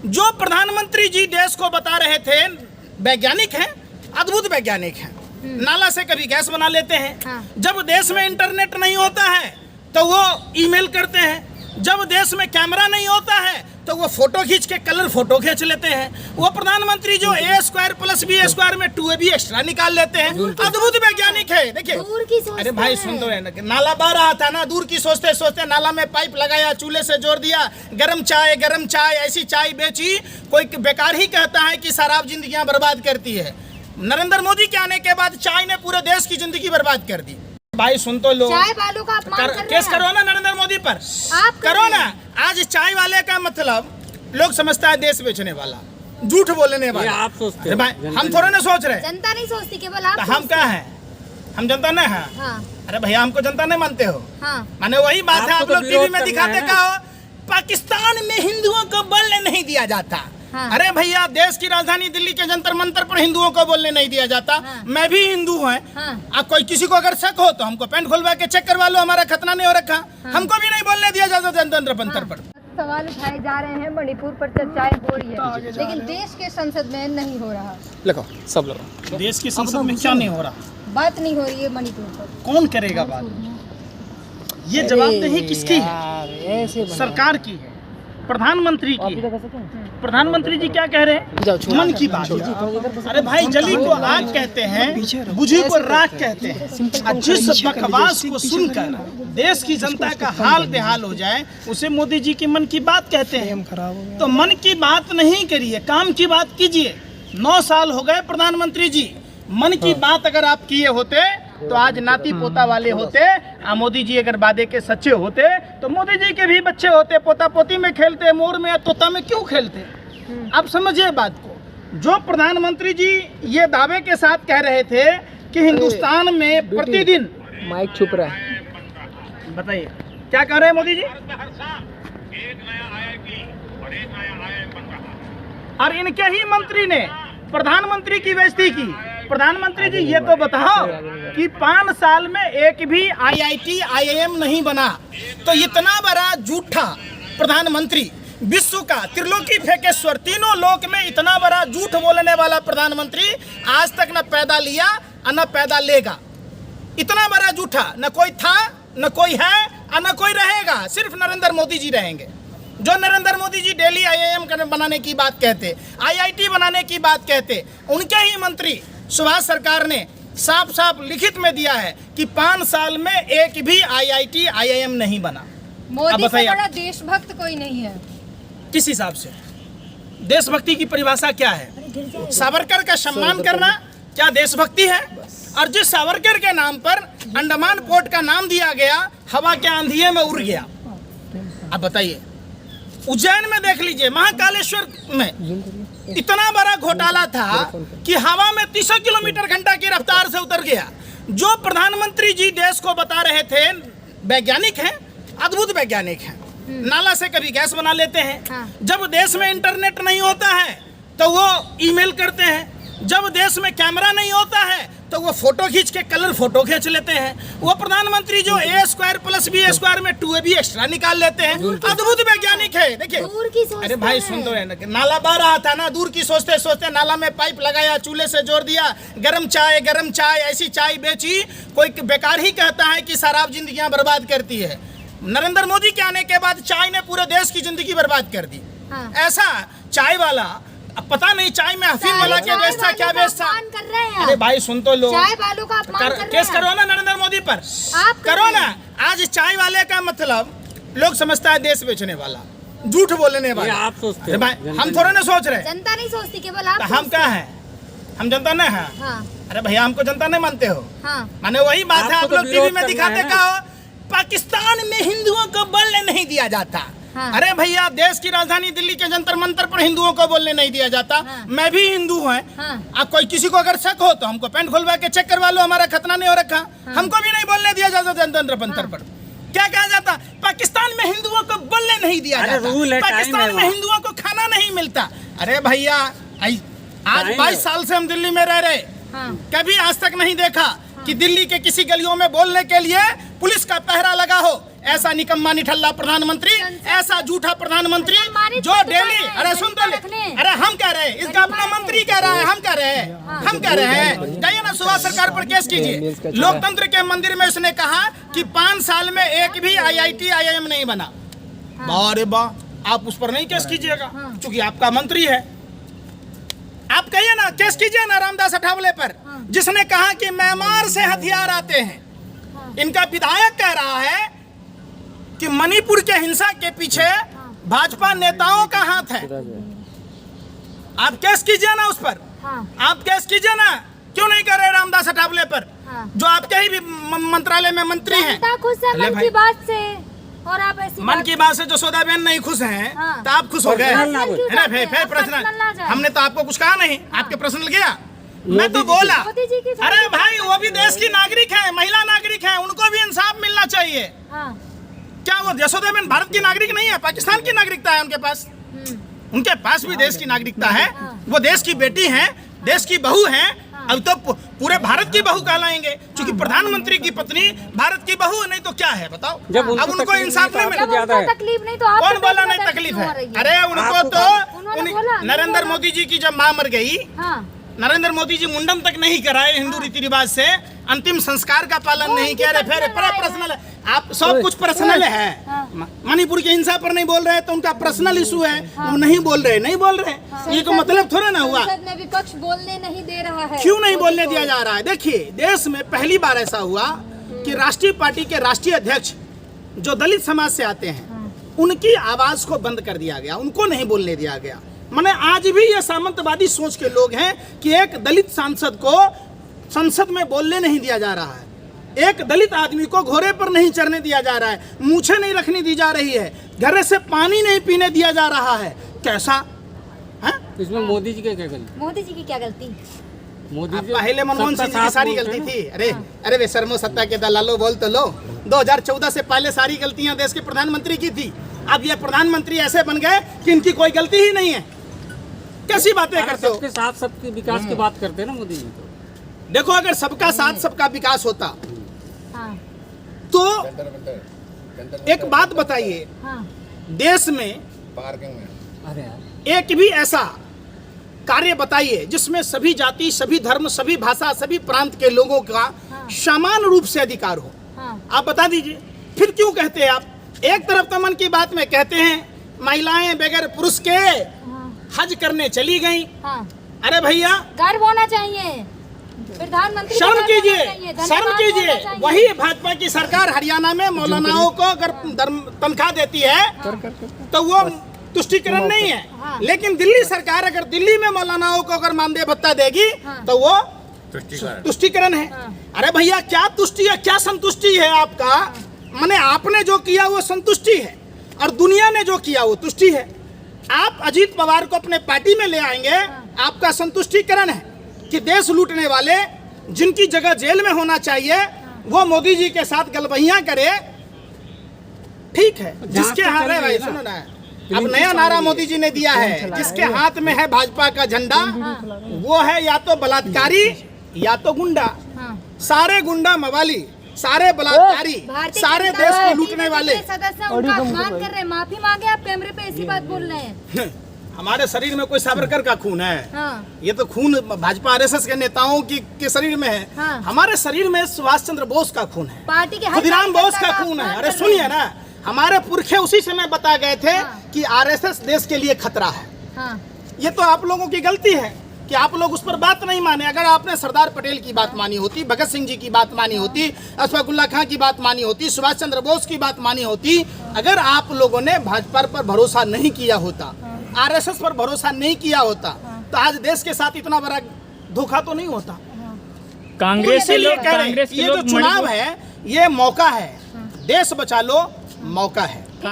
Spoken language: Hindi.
जो प्रधानमंत्री जी देश को बता रहे थे, वैज्ञानिक हैं, अद्भुत वैज्ञानिक हैं। नाला से कभी गैस बना लेते हैं। जब देश में इंटरनेट नहीं होता है तो वो ईमेल करते हैं। जब देश में कैमरा नहीं होता है तो वो फोटो खींच के कलर फोटो खींच लेते हैं। वो प्रधानमंत्री जो a² + b² में 2ab एक्स्ट्रा निकाल लेते हैं। अद्भुत वैज्ञानिक है। देखिए, अरे भाई सुन दो, नाला बह रहा था ना, दूर की सोचते सोचते नाला में पाइप लगाया, चूल्हे से जोड़ दिया, गरम चाय ऐसी चाय बेची। कोई बेकार ही कहता है कि शराब जिंदगियां बर्बाद करती है। नरेंद्र मोदी के आने के बाद चाय ने पूरे देश की जिंदगी बर्बाद कर दी। भाई सुन तो लो, चाय वालों का अपमान कर केस करो ना नरेंद्र मोदी पर, आप करो ना। आज चाय वाले का मतलब लोग समझता है देश बेचने वाला, झूठ बोलने वाला। आप सोचते हैं भाई, हम थोड़ा ना सोच रहे, जनता नहीं सोचती, केवल आप। हम क्या है? हम जनता नहीं है। अरे भैया, हमको जनता नहीं मानते हो। माने वही बात है, आप लोग टीवी में दिखाते क्या हो, पाकिस्तान में हिंदुओं को बोलने नहीं दिया जाता। अरे भैया, देश की राजधानी दिल्ली के जंतर मंतर पर हिंदुओं को बोलने नहीं दिया जाता। मैं भी हिंदू हूँ। आप कोई किसी को अगर शक हो तो हमको पैंट खोलवा के चेक करवा लो, हमारा खतना नहीं हो रखा। हमको भी नहीं बोलने दिया जाता जंतर मंतर पर। सवाल उठाए जा रहे हैं, मणिपुर पर चर्चाएं हो रही है, लेकिन देश के संसद में नहीं हो रहा। लिखो, सब लिखो। देश की संसद में क्या नहीं हो रहा? बात नहीं हो रही है मणिपुर पर। कौन करेगा बात? ये जवाबदेही किसकी है? सरकार की है, प्रधानमंत्री की है। प्रधानमंत्री जी क्या कह रहे हैं? मन की बात। अरे भाई, जली को आग कहते हैं, बुझी को राख कहते हैं। जिस बकवास को सुनकर देश की जनता का हाल बेहाल हो जाए, उसे मोदी जी की मन की बात कहते हैं। तो मन की बात नहीं करिए, काम की बात कीजिए। 9 साल हो गए प्रधानमंत्री जी, मन की बात अगर आप किए होते तो आज नाती पोता वाले होते। मोदी जी अगर वादे के सच्चे होते तो मोदी जी के भी बच्चे होते, पोता पोती में खेलते, मोर में या तोता में क्यों खेलते? अब समझिए बात को। जो प्रधानमंत्री जी ये दावे के साथ कह रहे थे कि हिंदुस्तान में प्रतिदिन, माइक छुप रहा है, बताइए क्या कह रहे हैं मोदी जी? और इनके ही मंत्री ने प्रधानमंत्री की बेइज्जती की। प्रधानमंत्री जी, ये तो बताओ कि 5 साल में एक भी IIT IIM नहीं बना। तो इतना बड़ा झूठा प्रधानमंत्री, विश्व का त्रिलोकी फेंकेश्वर, तीनों लोक में इतना बड़ा झूठ बोलने वाला प्रधानमंत्री आज तक न पैदा लिया और न पैदा लेगा। इतना बड़ा झूठा न कोई था, न कोई है और न कोई रहेगा। सिर्फ नरेंद्र मोदी जी रहेंगे। जो नरेंद्र मोदी जी डेली IIM बनाने की बात कहते, IIT बनाने की बात कहते, उनके ही मंत्री सुभाष सरकार ने साफ साफ लिखित में दिया है कि 5 साल में एक भी IIT IIM नहीं बना। मोदी से बड़ा देशभक्त कोई नहीं है। किस हिसाब से? देशभक्ति की परिभाषा क्या है? सावरकर का सम्मान करना क्या देशभक्ति है? और जिस सावरकर के नाम पर अंडमान पोर्ट का नाम दिया गया, हवा के आंधिये में उड़ गया। अब बताइए, उज्जैन में देख लीजिए, महाकालेश्वर में इतना बड़ा घोटाला था कि हवा में 300 किलोमीटर/घंटा की रफ्तार से उतर गया। जो प्रधानमंत्री जी देश को बता रहे थे, वैज्ञानिक हैं, अद्भुत वैज्ञानिक हैं। नाला से कभी गैस बना लेते हैं। जब देश में इंटरनेट नहीं होता है तो वो ईमेल करते हैं। जब देश में कैमरा नहीं होता है तो वो फोटो खींच के कलर फोटो खींच लेते हैं। वो प्रधानमंत्री जो a² + b² में 2ab एक्स्ट्रा निकाल लेते हैं। अद्भुत वैज्ञानिक है। देखिए, अरे भाई सुन दो, नाला बह रहा था ना, दूर की सोचते सोचते नाला में पाइप लगाया, चूल्हे से जोड़ दिया, गरम चाय ऐसी चाय बेची। कोई बेकार ही कहता है कि शराब जिंदगियां बर्बाद करती है। नरेंद्र मोदी के आने के बाद चाय ने पूरे देश की जिंदगी बर्बाद कर दी। ऐसा चाय वाला, अब पता नहीं चाय में अफीम वाला क्या बेचता, क्या बेचता। अरे भाई सुन तो लो, चाय वालों का अपमान कर रहे हैं। केस करो ना नरेंद्र मोदी पर, आप करो ना। आज चाय वाले का मतलब लोग समझता है देश बेचने वाला, झूठ बोलने वाला। आप सोचते हैं भाई, हम थोड़ा ना सोच रहे, जनता नहीं सोचती, केवल आप। हम क्या है? हम जनता नहीं है। अरे भैया, हमको जनता नहीं मानते हो। माने वही बात है, आप लोग टीवी में दिखाते क्या हो, पाकिस्तान में हिंदुओं को बोलने नहीं दिया जाता। अरे भैया, देश की राजधानी दिल्ली के जंतर मंतर पर हिंदुओं को बोलने नहीं दिया जाता। मैं भी हिंदू हूँ। आप कोई किसी को अगर शक हो तो हमको पैंट खोलवा के चेक करवा लो, हमारा खतना नहीं हो रखा। हमको भी नहीं बोलने दिया जाता जंतर मंतर पर। क्या कहा जाता? पाकिस्तान में हिंदुओं को बोलने नहीं दिया जाता, पाकिस्तान में हिंदुओं को खाना नहीं मिलता। अरे भैया, आज 22 साल से हम दिल्ली में रह रहे, कभी आज तक नहीं देखा कि दिल्ली के किसी गलियों में बोलने के लिए पुलिस का पहरा लगा हो। ऐसा निकम्मा निठल्ला प्रधानमंत्री, ऐसा झूठा प्रधानमंत्री जो डेली, अरे सुन तो ले, अरे हम कह रहे हैं, इसका अपना मंत्री कह रहा है, हम कह रहे हैं, हम कह रहे हैं, जाइए ना सुभाष सरकार पर केस कीजिए। लोकतंत्र के मंदिर में उसने कहा कि 5 साल में एक भी IIT IIM नहीं बना। अरे वाह, आप उस पर नहीं केस कीजिएगा क्योंकि आपका मंत्री है। आप कहिए ना, केस कीजिए ना रामदास अठावले पर, जिसने कहा कि म्यांमार से हथियार आते हैं। इनका विधायक कह रहा है कि मणिपुर के हिंसा के पीछे भाजपा नेताओं का हाथ है। आप केस कीजिए ना उस पर, आप केस कीजिए ना। क्यों नहीं कर रहे रामदास अठावले पर, जो आपके ही भी मंत्रालय में मंत्री हैं? खुश है मन की बात से, और आप ऐसी मन की बात से जो सौदाबेन नहीं खुश हैं, तो आप खुश हो गए? फिर पर्सनल, हमने तो आपको कुछ कहा नहीं, आपके पर्सनल गया। मैं तो बोला, अरे भाई वो भी देश की नागरिक है, महिला नागरिक है, उनको भी इंसाफ मिलना चाहिए। क्या वो यशोदाबेन भारत की नागरिक नहीं है? पाकिस्तान की नागरिकता है उनके पास, उनके पास भी देश की नागरिकता है। वो देश की बेटी है, देश की बहू है, अब तो पूरे भारत की बहू कहलाएंगे क्योंकि प्रधानमंत्री की पत्नी भारत की बहू, नहीं तो क्या है बताओ? अब उनको इंसाफ नहीं मिला, तकलीफ नहीं तो कौन बोला नहीं तकलीफ है? अरे उनको तो नरेंद्र मोदी जी की जब माँ मर गई, नरेंद्र मोदी जी मुंडन तक नहीं कराए हिंदू रीति रिवाज से, अंतिम संस्कार का पालन नहीं किया। फिर पर्सनल, आप सब कुछ पर्सनल है। मणिपुर की हिंसा पर नहीं बोल रहे तो उनका पर्सनल इशू है, वो नहीं बोल रहे, नहीं बोल रहे, ये तो मतलब थोड़ा ना हुआ। संसद में विपक्ष बोलने नहीं दे रहा है। क्यों नहीं बोलने दिया जा रहा है? देखिए, देश में पहली बार ऐसा हुआ कि राष्ट्रीय पार्टी के राष्ट्रीय अध्यक्ष जो दलित समाज से आते हैं, उनकी आवाज को बंद कर दिया गया, उनको नहीं बोलने दिया गया। माने आज भी ये सामंतवादी सोच के लोग हैं कि एक दलित सांसद को संसद में बोलने नहीं दिया जा रहा है, एक दलित आदमी को घोड़े पर नहीं चढ़ने दिया जा रहा है, मूछें नहीं रखने दी जा रही है, घर से पानी नहीं पीने दिया जा रहा है। कैसा है? इसमें मोदी जी की क्या गलती? मोदी जी की क्या गलती? मोदी जी पहले मनमोहन सिंह की सारी गलती थी। अरे वे शर्मो सत्ता के दलालो बोल तो लो, 2014 से पहले सारी गलतियां देश के प्रधानमंत्री की थी। अब ये प्रधानमंत्री ऐसे बन गए कि इनकी कोई गलती ही नहीं है। कैसी बातें करते हो? सबके साथ सबके विकास की बात करते हैं ना मोदी जी। देखो, अगर सबका साथ सबका विकास होता तो एक बात बताइए, देश में एक भी ऐसा कार्य बताइए जिसमें सभी जाति, सभी धर्म, सभी भाषा, सभी प्रांत के लोगों का समान रूप से अधिकार हो। आप बता दीजिए। फिर क्यों कहते हैं आप? एक तरफ तो मन की बात में कहते हैं महिलाएं बगैर पुरुष के हज करने चली गई। अरे भैया, गर्व होना चाहिए, प्रधानमंत्री शर्म कीजिए, शर्म कीजिए। वही भाजपा की सरकार हरियाणा में मौलानाओं को अगर तनख्वाह देती है तो वो तुष्टिकरण नहीं है, लेकिन दिल्ली सरकार अगर दिल्ली में मौलानाओं को अगर मानदेय भत्ता देगी तो वो तुष्टिकरण है। अरे भैया, क्या तुष्टि है, क्या संतुष्टि है आपका? माने आपने जो किया वो संतुष्टि है और दुनिया ने जो किया वो तुष्टि है। आप अजीत पवार को अपने पार्टी में ले आएंगे, आपका संतुष्टिकरण है कि देश लूटने वाले जिनकी जगह जेल में होना चाहिए वो मोदी जी के साथ गलबहियां करे। ठीक है, जिसके हाथ है, भाई सुनो ना, अब नया नारा मोदी जी ने दिया है, जिसके हाथ में है भाजपा का झंडा वो है या तो बलात्कारी या तो गुंडा। सारे गुंडा मवाली, सारे बलात्कारी, सारे देश को लूटने वाले सदस्य उनका अपमान कर रहे हैं। माफी मांगे, आप कैमरे पे ऐसी बात बोल रहे हैं। हमारे शरीर में कोई सावरकर का खून है? ये तो खून भाजपा आरएसएस के नेताओं के शरीर में है। हमारे शरीर में सुभाष चंद्र बोस का खून है, पार्टी के खुदीराम बोस का खून है। अरे सुनिए ना, हमारे पुरखे उसी समय बता गए थे कि आरएसएस देश के लिए खतरा है। ये तो आप लोगों की गलती है कि आप लोग उस पर बात नहीं माने। अगर आपने सरदार पटेल की बात मानी होती, भगत सिंह जी की बात मानी होती, अशफाकुल्ला खां की बात मानी होती, सुभाष चंद्र बोस की बात मानी होती, अगर आप लोगों ने भाजपा पर भरोसा नहीं किया होता, आरएसएस पर भरोसा नहीं किया होता, तो आज देश के साथ इतना बड़ा धोखा तो नहीं होता। कांग्रेस ये जो चुनाव है, ये मौका है, देश बचा लो मौका है।